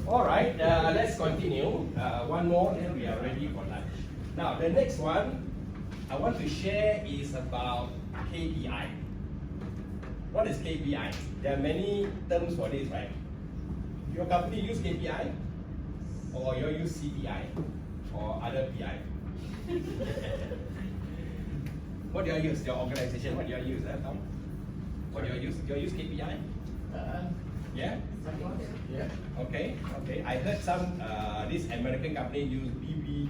Alright, let's continue. One more, then we are ready for lunch. Now, the next one I want to share is about KPI. What is KPI? There are many terms for this, right? Your company use KPI? Or you use CPI? Or other PI? What do you use? Your organization, what do you use? Tom? What do you use? Do you use KPI? Yeah? Yeah. Okay. Okay. I heard some this American company use BG,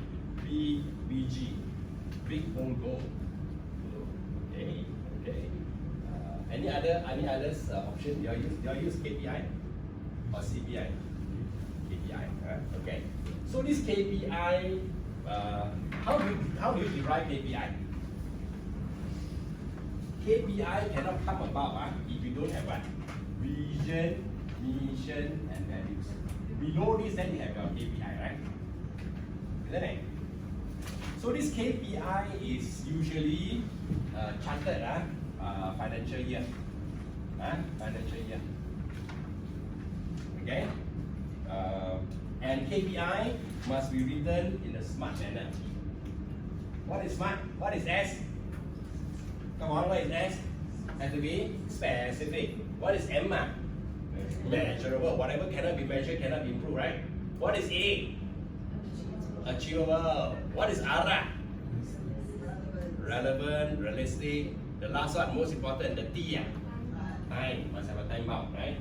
big bold goal. Okay. Okay. Any others option? Do you use KPI or CPI? KPI. Okay. So this KPI, how do you derive KPI? KPI cannot come about if you don't have what? Vision, mission, and values. Below this, then you have your KPI, right? Isn't it? So this KPI is usually charted financial year. Financial year. Okay? And KPI must be written in a smart manner. What is smart? What is S? Come on, what is S? Has to be specific. What is M? Measurable. Whatever cannot be measured cannot be improved, right? What is A? Achievable. What is R? Relevant, realistic. The last one, most important, the T. Time. Must have a time bound, right?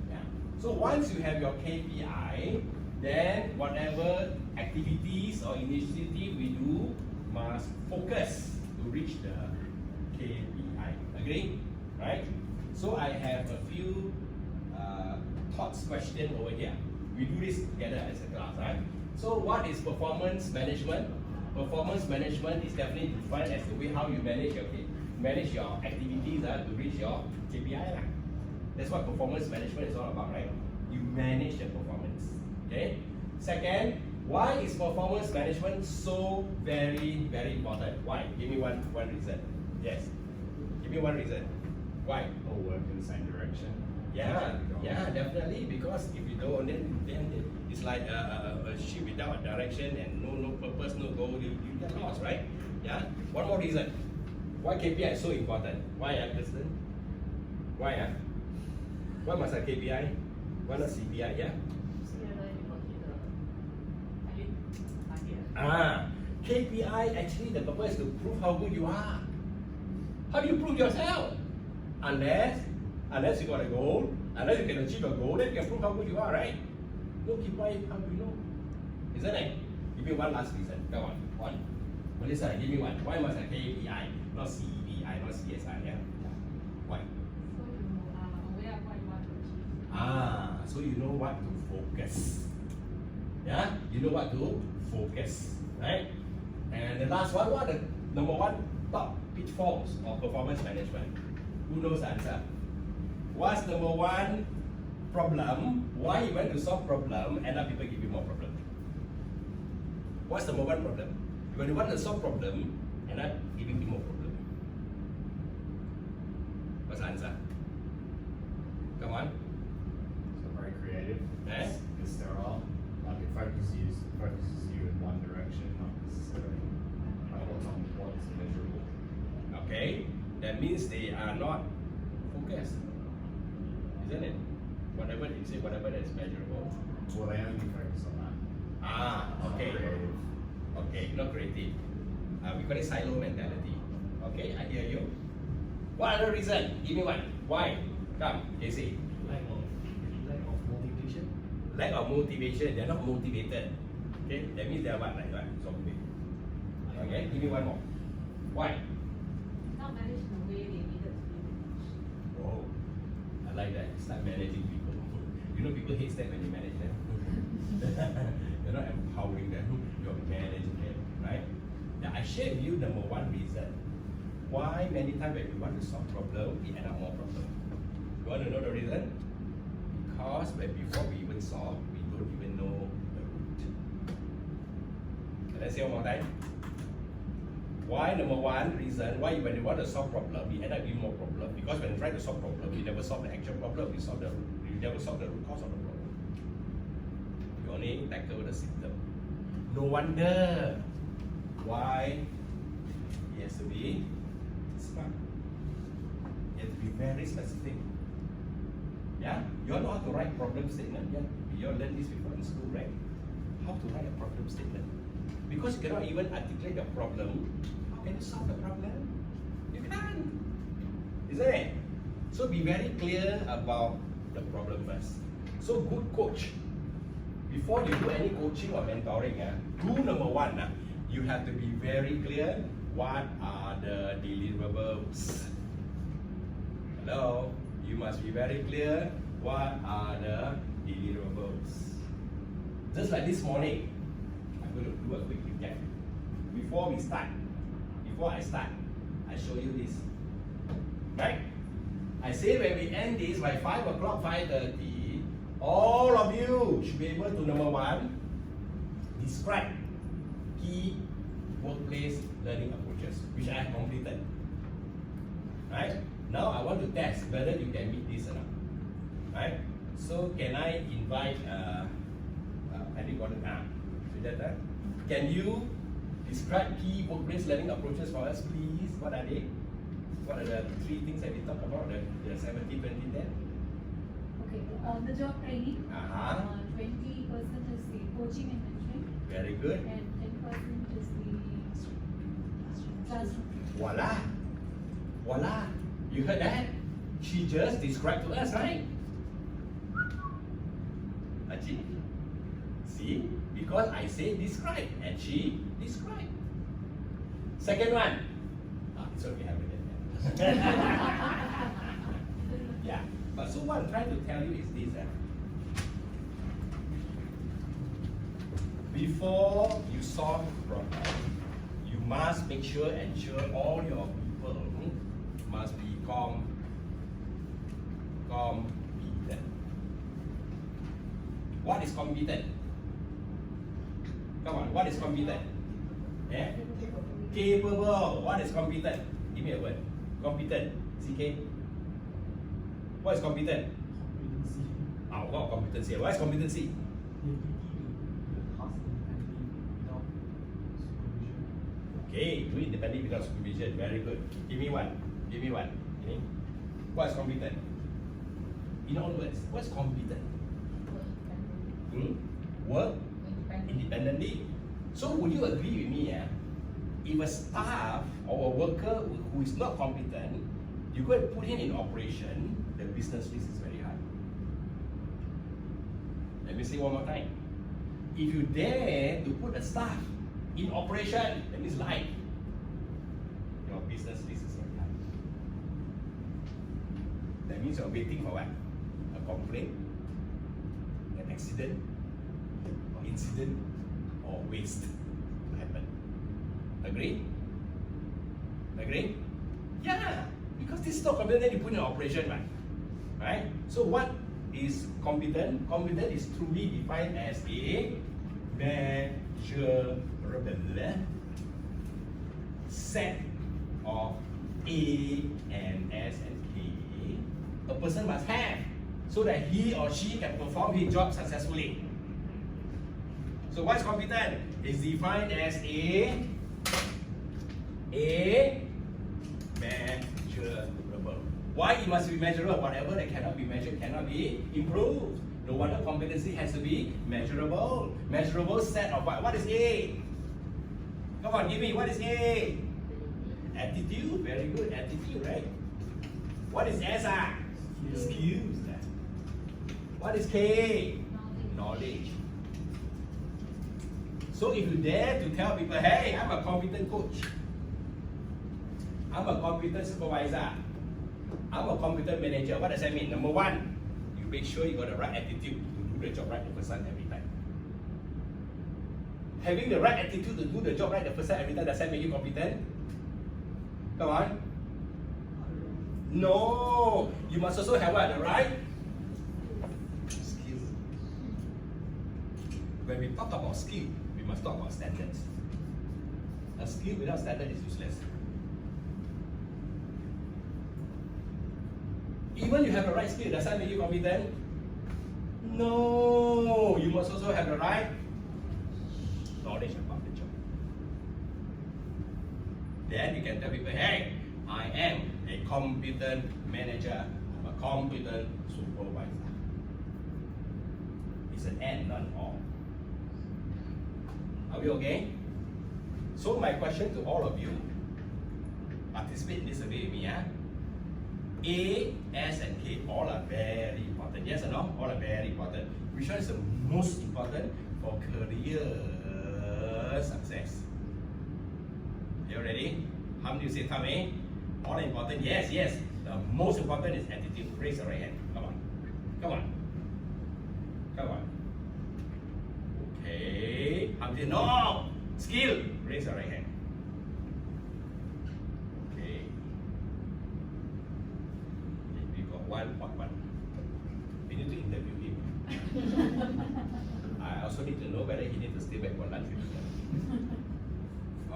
Yeah. So once you have your KPI, then whatever activities or initiative we do must focus to reach the KPI. Agree? Right? So I have a few thoughts question over here. We do this together as a class, right? So what is performance management? Performance management is definitely defined as the way how you manage your activities to reach your KPI. That's what performance management is all about, right? You manage the performance. Okay. Second, why is performance management so very, very important? Why? Give me one reason. Yes. Give me one reason. Why? All work in the same direction. Yeah, definitely. Because if you don't, then it's like a ship without direction and no purpose, no goal. You get lost, right? Yeah. One more reason. Why KPI is so important? Why, Kristen? Why? Why must have KPI? Why not CPI? Yeah. KPI actually the purpose is to prove how good you are. How do you prove yourself? Unless you got a goal, unless you can achieve a goal, then you can prove how good you are, right? No KPI, how do you know? Isn't it? Give me one last reason. Come on, one. Melissa, give me one. Why must I KPI, not CPI, not CSI? Yeah. Why? So you know what to focus. Yeah, you know what to focus, right? And the last one, what are the number one top pitfalls of performance management? Who knows the answer? What's number one problem? Why you want to solve problem, and other people give you more problem? What's number one problem? When you want to solve problem, and not giving you more problem. What's the answer? Come on. So very creative. Eh? It's sterile. Like it focuses you in one direction, not necessarily like what's measurable. Okay, that means they are not focused, isn't it? Whatever you say, whatever that is measurable. Well, they only focus on that. Okay. Creative. Okay, not creative. We call it silo mentality. Okay, I hear you. What other reason? Give me one. Why? Come, JC. Lack of motivation. Lack of motivation. They're not motivated. Okay, that means they're what? Like what? Zombie. Okay, give me one more. Why? Not managed the way they needed to be managed. Oh, I like that. Start managing people. You know, people hate that when you manage them. You're not empowering them. You're managing them, right? Now, I share with you number one reason why many times when we want to solve problem, we end up more problem. You want to know the reason? Because before we even solve, we don't even know the root. Let's say one more time. Why number one reason why when you want to solve problem, we end up with more problem? Because when you try to solve problem, you never solve the actual problem, you never solve the root cause of the problem. only tackle the symptom. No wonder why it has to be smart. You have to be very specific. Yeah? You all know how to write problem statement. Yeah? You all learned this before in school, right? How to write a problem statement. Because you cannot even articulate the problem, how can you solve the problem? You can't. Isn't it? So be very clear about the problem first. So good coach, before you do any coaching or mentoring, rule number one, you have to be very clear what are the deliverables. Hello? You must be very clear what are the deliverables. Just like this morning, I'm going to do a quick recap. Before I start, I show you this. Right? I say when we end this by 5 o'clock, 5:30, all of you should be able to, number one, describe key workplace learning approaches, which I have completed. Right? Now I want to test whether you can meet this or not. Right? So can I invite can you describe key workplace learning approaches for us, please? What are they? What are the 3 things that we talked about? The 70, 20, 10? Okay, on the job training, 20% 20% is the coaching and mentoring, Very good. and 10% is the classroom. Voila! Voila! You heard that? She just described to us, right? Achi? See? Because I say describe and she described. Second one. It's okay, I have it. Yeah. But so what I'm trying to tell you is this. Before you solve the problem, you must ensure all your people must be competent. What is competent? Come on, what is competent? Yeah? Capable. What is competent? Give me a word. Competent. CK. What is competent? Competency. What competency? What is competency? The ability to do the task independently without supervision. Okay, do it independently without supervision. Very good. Give me one. Give me one. Okay. What is competent? In other words, what's competent? Work independently. So would you agree with me? If a staff or a worker who is not competent, you go and put him in operation, the business risk is very high. Let me say one more time. If you dare to put a staff in operation, that means life, your business risk is very high. That means you're waiting for what? A complaint, an accident, or incident, or waste to happen. Agree? Agree? Yeah, because this is not competent, then you put in operation, right? Right? So what is competent? Competent is truly defined as a measurable set of A and S and K a person must have so that he or she can perform his job successfully. So what's competent? Is defined as a measurable. Why it must be measurable? Whatever that cannot be measured cannot be improved. No wonder competency has to be measurable. Measurable set of what? What is A? Come on, give me, what is A? Attitude, very good, attitude, right? What is S? Skills. What is K? Knowledge. So if you dare to tell people, hey, I'm a competent coach, I'm a competent supervisor, I'm a competent manager, what does that mean? Number one, you make sure you got the right attitude to do the job right the first time every time. Having the right attitude to do the job right the first time every time, does that make you competent? Come on. No, you must also have what? The right skill. When we talk about skill, we must talk about standards. A skill without standard is useless. Even you have the right skill, does that make you competent? No. No, you must also have the right knowledge about the job. Then you can tell people, hey, I am a competent manager, I'm a competent supervisor. It's an and, not an or. Are we okay? So my question to all of you, participate in this survey with me. A, S, and K, all are very important. Yes or no? All are very important. Which one is the most important for career success? You ready? How many you say, Tommy? All important? Yes, yes. The most important is attitude. Raise your right hand. Come on. Come on. Come on. Okay. How many? No! Skill. Raise your right hand. Okay. We got one. We need to interview him. I also need to know whether he needs to stay back for lunch with me.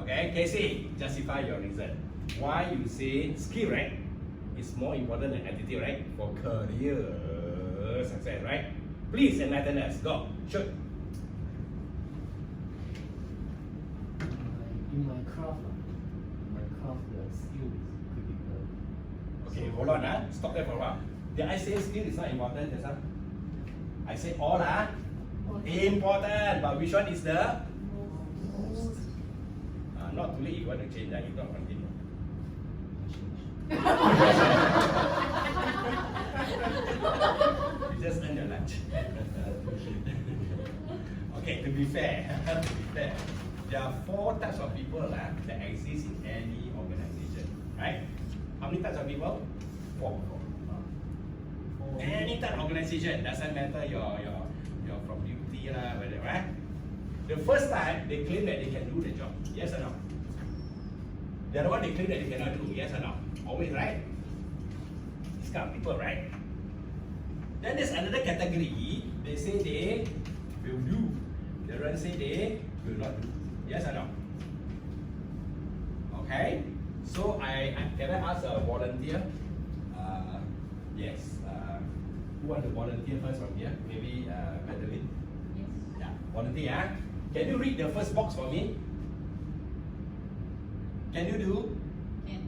Okay, Casey, justify your reason. Why you say skill, right? Is more important than attitude, right? For career success, right? Please enlighten us. Go. Shoot. In my craft, the skill is critical. Okay, hold on. Stop there for a while. Did I say skill is not important, yes, sir? I say all are important, but which one is the most? Not too late. You want to change that, you don't continue. You just earn your lunch. Okay, to be fair, there are 4 types of people that exist in any organization, right? How many types of people? 4. Any type of organization, doesn't matter you're from duty whether, right? The first type, they claim that they can do the job, yes or no? The other one, they claim that they cannot do, yes or no? Always, right? These kind of people, right? Then there's another category, they say they will do. The other one say they will not do, yes or no? Okay? So can I ask a volunteer? Yes. Who want to volunteer first from here? Maybe Madeline? Yes. Yeah, volunteer. Can you read the first box for me? Can you do? Can.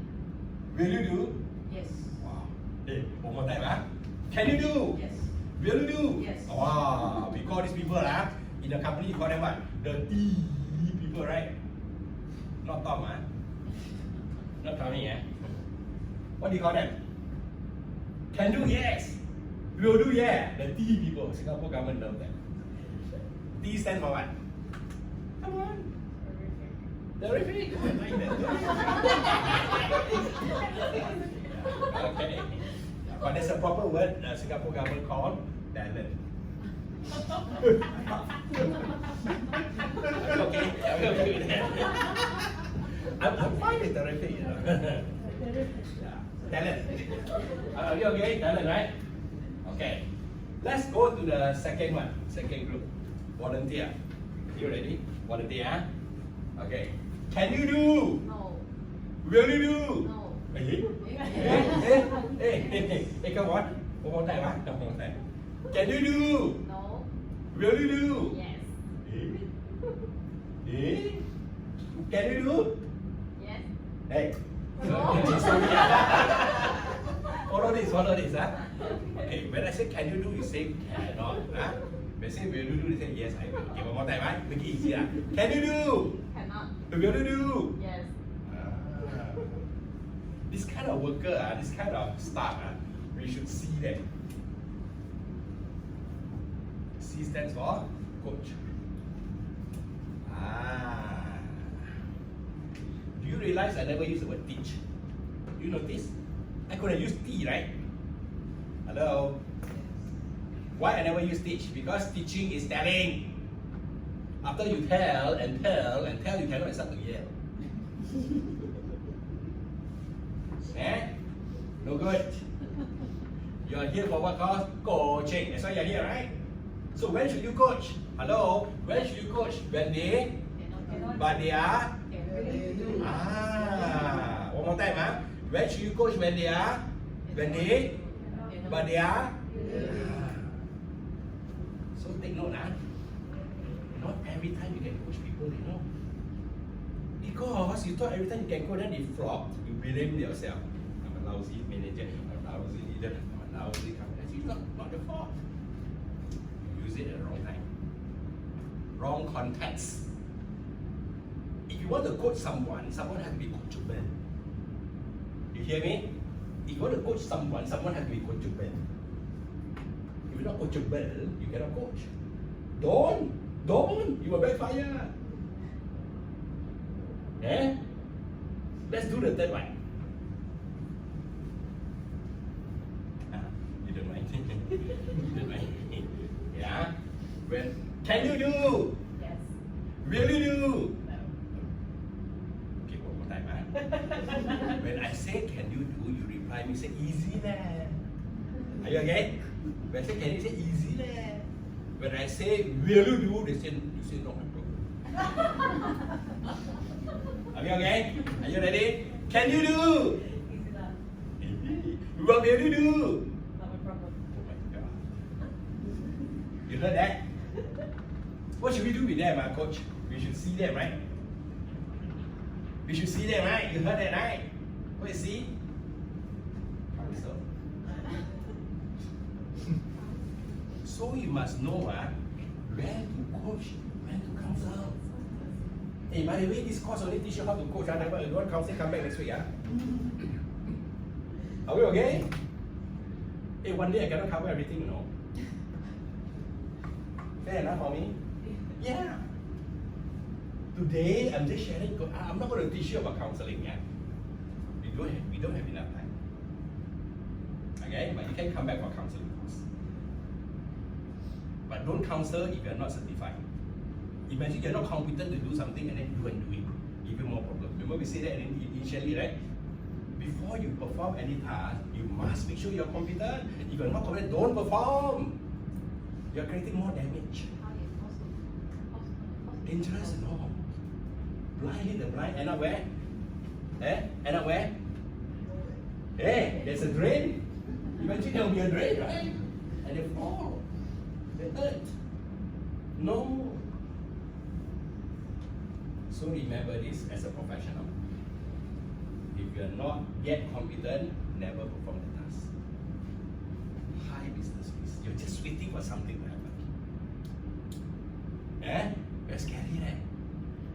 Will you do? Yes. Wow. Hey, one more time. Can you do? Yes. Will you do? Yes. Wow. We call these people in the company, you call them what? The T people, right? Not Tom, Not Tommy, What do you call them? Can do, yes. Will do, yeah. The T people. Singapore government loves them. T stand for what? Come on. Terrific. I like that. Okay. But there's a proper word Singapore government called talent. Okay. Okay with that. I'm fine with terrific, Yeah. Talent. Are you okay? Talent, right? Okay. Let's go to the second one. Second group. Volunteer. You ready? Volunteer. Okay. Can you do? No. Will you do? No. Hey, come on. One more time, One more time. Can you do? No. Will you do? Yes. Can you do? Yes. Hey. Follow this, Okay, when I say can you do, you say cannot, When I say will you do, you say yes, I will. Okay, one more time, Make it easy, Can you do? Cannot. Will you do? Yes. This kind of worker, this kind of staff, we should see them. C stands for coach. Do you realize I never use the word teach? Do you notice? I could have used T, right? Hello? Why I never use teach? Because teaching is telling. After you tell and tell and tell, you cannot start to yell. No good. You are here for what cause? Coaching. That's why you are here, right? So when should you coach? Hello? When should you coach? When they? But they are? One more time, When should you coach? When they are? When they? But they are? So So take note, not every time you can coach people, you know. Because you thought every time you can coach, then they flop, you blame yourself. I'm a lousy manager, I'm a lousy leader, I'm a lousy company. It's not your fault. You use it at the wrong time. Wrong context. If you want to coach someone has to be coachable. You hear me? If you want to coach someone has to be coachable. If you're not coachable, you cannot coach. Don't, you will backfire. Eh? Let's do the third one. You don't mind? You don't mind? Yeah? Can you do? Yes. Will you do? No. Okay, one more time. When I say can you do, you reply me, say easy lah. Are you okay? When I say can you, say easy lah. When I say will you do, you say no, my problem. Are you okay? Are you ready? Can you do? Easy lah. What will you do? Not my problem. Oh my God. You heard that? What should we do with them, coach? We should see them, right? We should see them, right? You heard that, right? What you see? Counsel. So you must know when to coach, when to counsel. Hey, by the way, this course only teach you how to coach. If you want counseling, come back next week. Are we okay? Hey, one day I cannot cover everything, you know. Fair enough for me? Yeah. Today, I'm just sharing. I'm not going to teach you about counseling yet. We don't have enough time. Okay? But you can come back for counseling course. But don't counsel if you're not certified. Imagine you're not competent to do something and then you go and do it. Even more problem. Remember we said that initially, right? Before you perform any task, you must make sure you're competent. If you're not competent, don't perform. You're creating more damage. Dangerous and all. Blind lead the blind, end up where? End up where? Hey, there's a drain. Imagine there'll be a drain, right? And they fall. They hurt. No. So remember this as a professional. If you're not yet competent, never perform the task. High business risk. You're just waiting for something to happen. Very scary, right?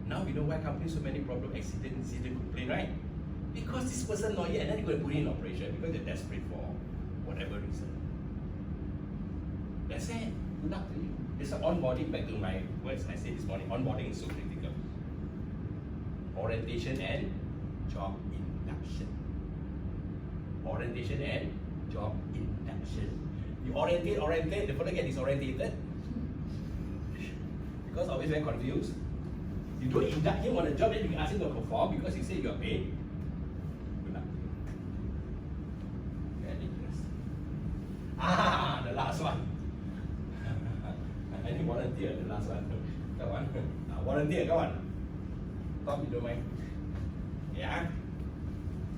Now we know why companies so many problems, accident, complaint, right? Because this person not yet, and then you're going to put it in operation because they're desperate for whatever reason. That's it. Good luck to you. It's an onboarding, back to my words I said this morning. Onboarding is so critical. Orientation and job induction. Orientation and job induction. You orientate, the fella get disorientated. Because always very confused. You don't induct him on a job, then you ask him to perform because he said you are paid. Good luck. Very dangerous. The last one. Any volunteer, the last one. Come on. Volunteer, come on. Top, you don't mind? Yeah?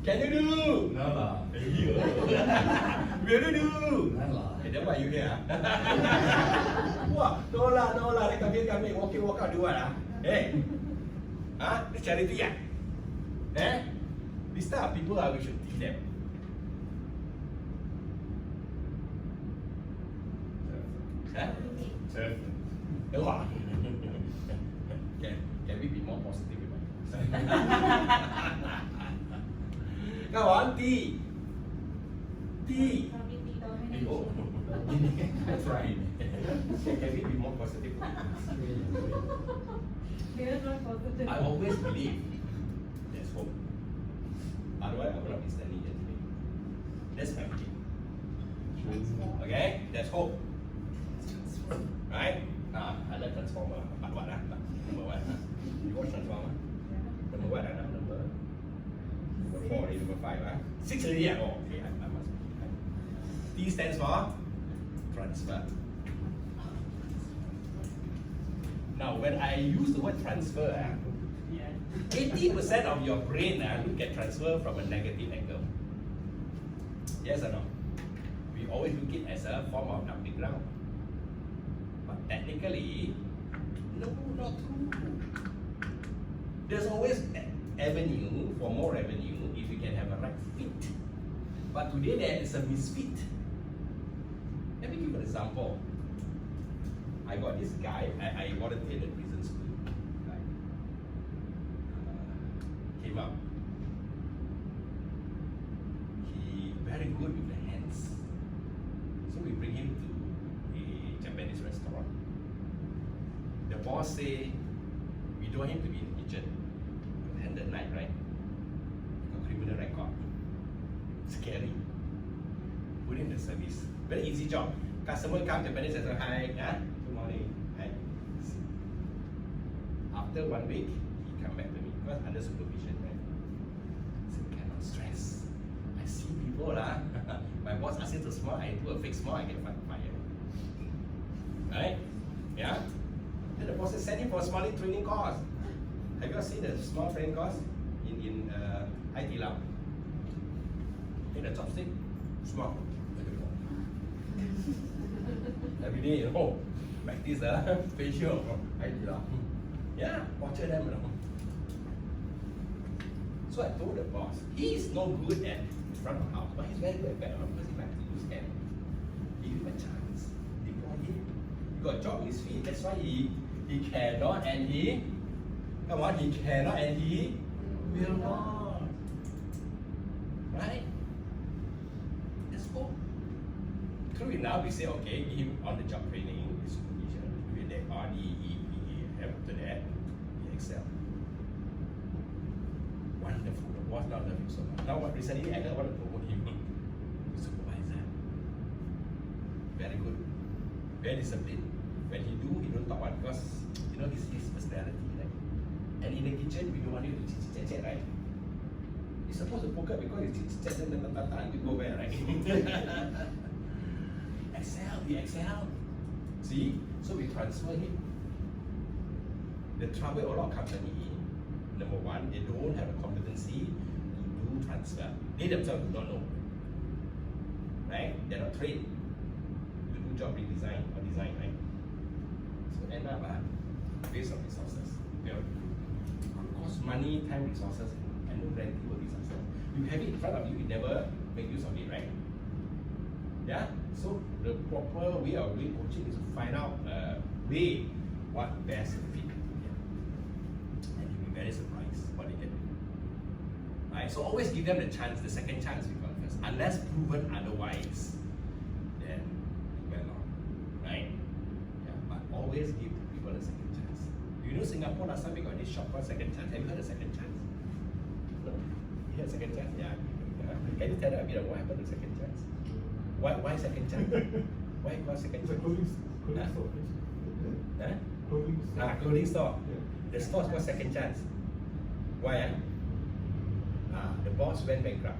Can you do? No lah. Will you do? No lah. Hey, then why you here? Wah, no lah. They come here, walk out, do what? Hey? This charity This type of people we should teach them. Wah. Can we be more positive about it? Come on, T. Oh, that's right. Can we be more positive? I always believe there's hope. Otherwise, I would not be standing here today. That's my belief. Okay? There's hope. Right? I like Transformer. But what? Number what? You watch Transformer? Number what? Number 4, number 5. 6 already. Oh, okay. I must be. T stands for transfer. Now, when I use the word transfer, 80% of your brain look at transfer from a negative angle. Yes or no? We always look at it as a form of dumping ground. But technically, no, not true. There's always avenue for more revenue if you can have a right fit. But today there is a misfit. Let me give you an example. I got this guy, I volunteered at prison school. Right? Came up. He very good with the hands. So we bring him to a Japanese restaurant. The boss say, we don't want him to be in the kitchen. And at night, right? Got criminal record. Scary. Put in the service. Very easy job. Customer come, Japanese restaurant, hi, good morning. Hi. After 1 week, he come back to me because under supervision, right? He said, cannot stress. I see people my boss asks you to smile, I do a fake smile, I get fired. Right? Yeah? Then the boss said, send him for a smiling training course. Have you ever seen the small training course in IT Lab? Take the chopstick, smile. Every day, practice facial IT Lab. Yeah, torture them. So I told the boss, he is no good at front of house, but he's very good at back of house because he likes to use hand. Give him a chance, deploy him. He got a job in his feet, that's why he cannot and he cannot and he will not. Right? Let's go. True enough, we say, okay, give him on the job training, his supervision, with the RDE, after that, he excel. Wonderful. The boss now love him so much. Now what recently I want to promote him to supervisor. Very good. Very disciplined. When he don't talk one because his personality, right? And in the kitchen we don't want you to chit-chat, right? You're supposed to focus because you chit-chat and you go where, right? He excel. See? So we transfer him. The trouble with a lot of company, number one, they don't have a competency to do transfer. They themselves do not know. Right? They're not trained to do job redesign or design, right? So end up, based on resources. Cost money, time, resources, and no guarantee will be success. You have it in front of you, you never make use of it, right? Yeah? So the proper way of doing coaching is to find out way what best fit. Yeah. And you'll be very surprised what they can do. Right? So always give them the chance, the second chance we call it first. Unless proven otherwise, then well on. Right? Yeah. But always give people a second chance. You know Singapore last time we got this shop called second chance. Have you heard of second chance? No? You heard second chance? Yeah. Can you tell us a bit of what happened to second chance? Why second chance? Why call second chance? Clothing store. Huh? Clothing store. Yeah. The store is called second chance. Why? The boss went bankrupt.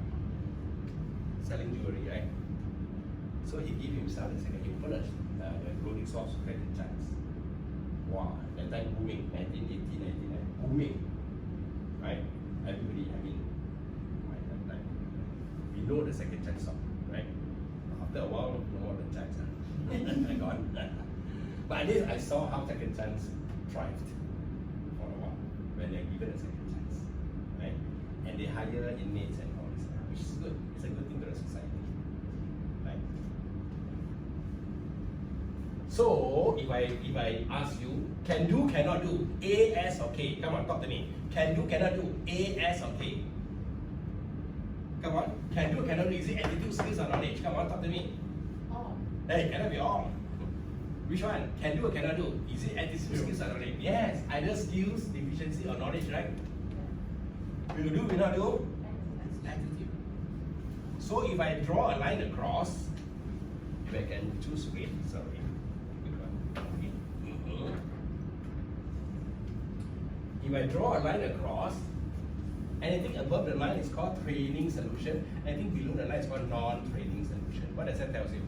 Selling jewelry, right? So he gave himself a second. He opened the clothing store second chance. Wow, that time booming, 1980, 1990, booming. Right? Everybody, that time. We know the second chance store, right? After a while, no more the chance. Gone. But at least I saw how second chance thrived for a while when they're given a second chance. Right? And they hire inmates and all this, which is good. It's a good thing to the society. Right? So if I ask you, can do, cannot do, A, S, or K? Come on, talk to me. Can do, cannot do, A, S, or K? Come on. Can do, cannot do. Is it attitude, skills, or knowledge? Come on, talk to me. All. Hey, cannot be all. Which one? Can do or cannot do? Is it attitude, skills, or knowledge? Yes. Either skills, deficiency, or knowledge, right? Will do, will not do? Attitude. So if I draw a line across, if I can choose red, sorry. If I draw a line across, anything above the line is called training solution. Anything below the line is called non-training solution. What does that tell you?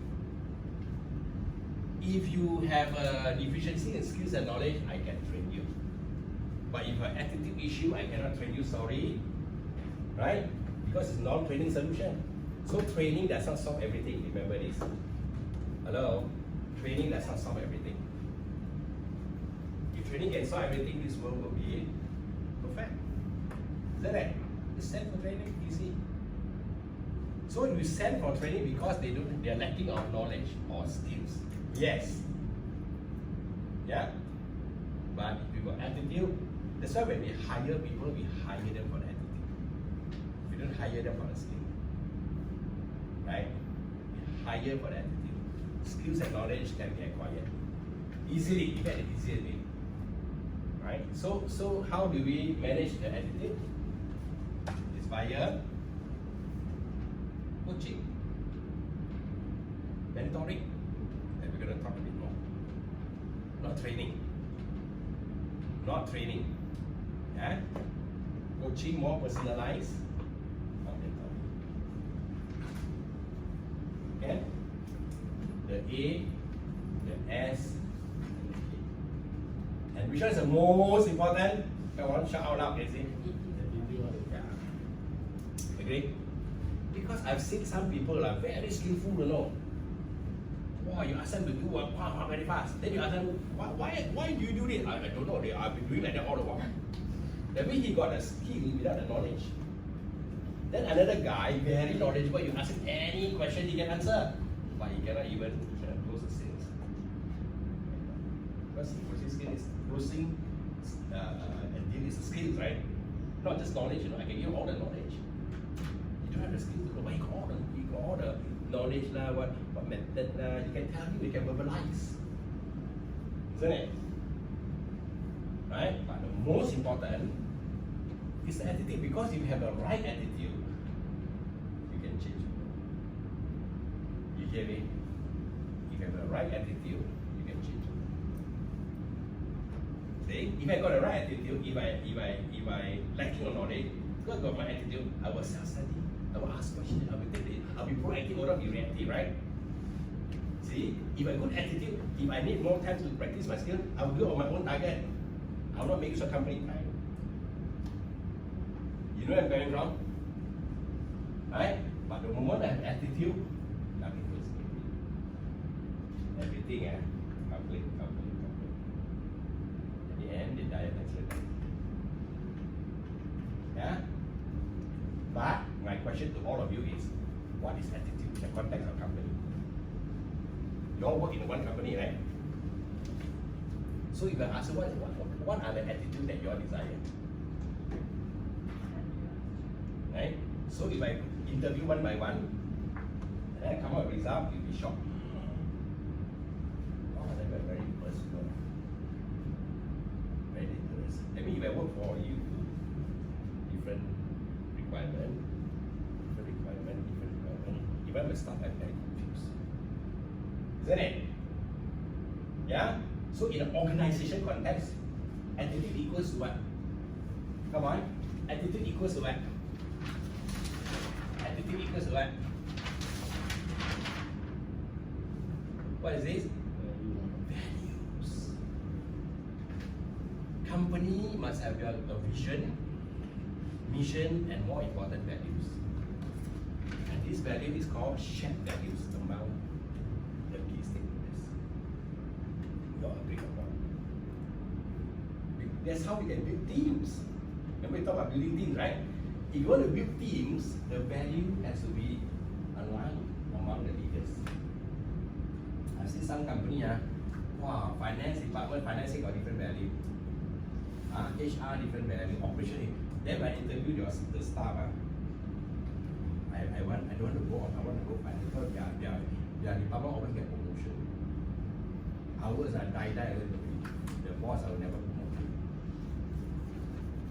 If you have a deficiency in skills and knowledge, I can train you. But if you have an attitude issue, I cannot train you, sorry. Right? Because it's non-training solution. So training does not solve everything, remember this. Hello? Training does not solve everything. training can solve everything, this world will be perfect. Isn't it? Just send for training, easy. So you send for training because they are lacking of knowledge or skills. Yes. Yeah. But if you got attitude, that's why when we hire people, we hire them for the attitude. We don't hire them for the skill. Right? We hire for the attitude. Skills and knowledge can be acquired easily, in fact, the easier way. Right? So how do we manage the attitude? It's via coaching, mentoring, and we're going to talk a bit more. Not training. Not training. Yeah? Coaching more personalized. Not mentoring. Okay? The A, the S, and the K. And which one is the most important? Come on, shout out loud, can you see? Yeah. Agree? Because I've seen some people are very skillful, you know. Wow, you ask them to do one part very fast. Then you ask them, why do you do this? I don't know, I've been doing like that all the while. That means he got a skill without the knowledge. Then another guy, very knowledgeable, you ask him any question, he can answer. But he cannot even close the sales. Because closing skill is closing and deal is a skill, right? Not just knowledge, you know, I can give you all the knowledge. You don't have the skill to know, but you got all the knowledge lah, what method lah, you can tell him, you can verbalize. Isn't it? Right? But the most important is the attitude, because if you have the right attitude, you can change. You hear me? If you have the right attitude, you can change. See? If I got the right attitude, if I lacking on knowledge, because I got my attitude, I will self-study. I will ask questions, I'll be proactive, I will not be reactive, right? See, if I got good attitude, if I need more time to practice my skill, I will do it on my own target. I will not make sure company time. You know where I'm coming from? Right? But the moment I have attitude, nothing goes. Everything, calculate. At the end, they die naturally. Yeah? But my question to all of you is, what is attitude in the context of company? You all work in one company, right? So if I ask you, what are the attitude that you all desire? Right? So if I interview one by one, and then I come out with result, you'll be shocked. Oh, they were very personal. Very dangerous. I mean, if I work for you, different requirement. If I'm a staff, I'm very confused. Isn't it? Yeah? So in an organization context, attitude equals to what? Come on. Attitude equals to what? Attitude equals to what? What is this? Values. Company must have a vision, mission, and more important values. And this value is called shared values among the key stakeholders. We all agree upon. That's how we can build teams. Remember we talk about building teams, right? If you want to build teams, the value has to be aligned among the leaders. I see some company, wow, finance department, financing got different value. HR different value, operation. Then when I interview the staff, I don't want to go on, I want to go finance because their department always get promotion. Ours are die a little bit. The boss I will never promote.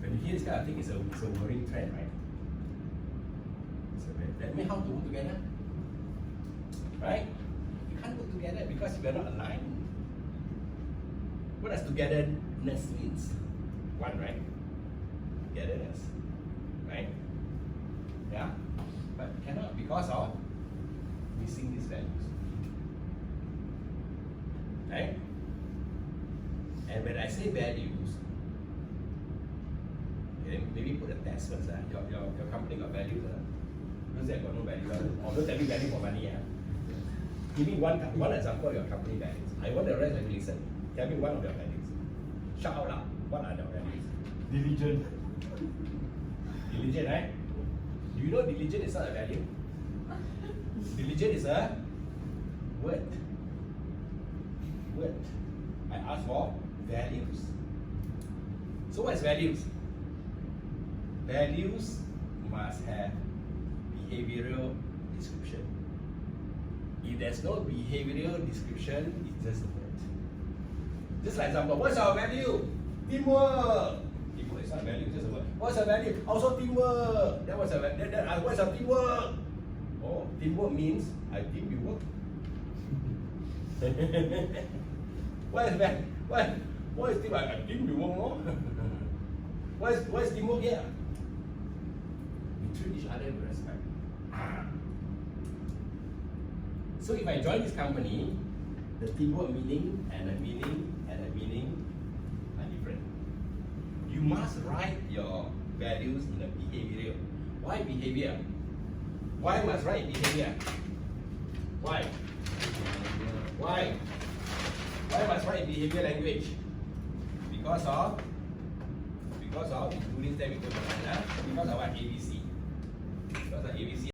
When you hear this kind of thing, it's a worrying trend, right? So that means how to work together, right? You can't work together because you are not aligned. What does togetherness means? One, right? Togetherness, right? Yeah, but cannot because of missing these values, right? And when I say values, okay, maybe put a test first. Your company got values, those that got no value, or those that value for money. Give me one example of your company values. I want the rest of you listen. Tell me one of your values. Shout out loud. What are your values? Diligent. Diligent, right? Do you know diligent is not a value? Diligent is a word. Word. I ask for values. So what is values? Values must have behavioral description. If there's no behavioral description, it's just a word. Just like example, what's our value? Teamwork. Teamwork is not value, just a word. What's our value? Also teamwork. That was a what's our teamwork? Oh, teamwork means I think we work. What is that? What is teamwork? I think we work more. What is teamwork here? We treat each other with respect. So if I join this company, the teamwork meaning and the meaning are different. You must write your values in a behavioral. Why behavior? Why must write behavior? Why? Why? Why must write behavior language? Because of we do this, then we go to another. Because of what? ABC. Because of ABC.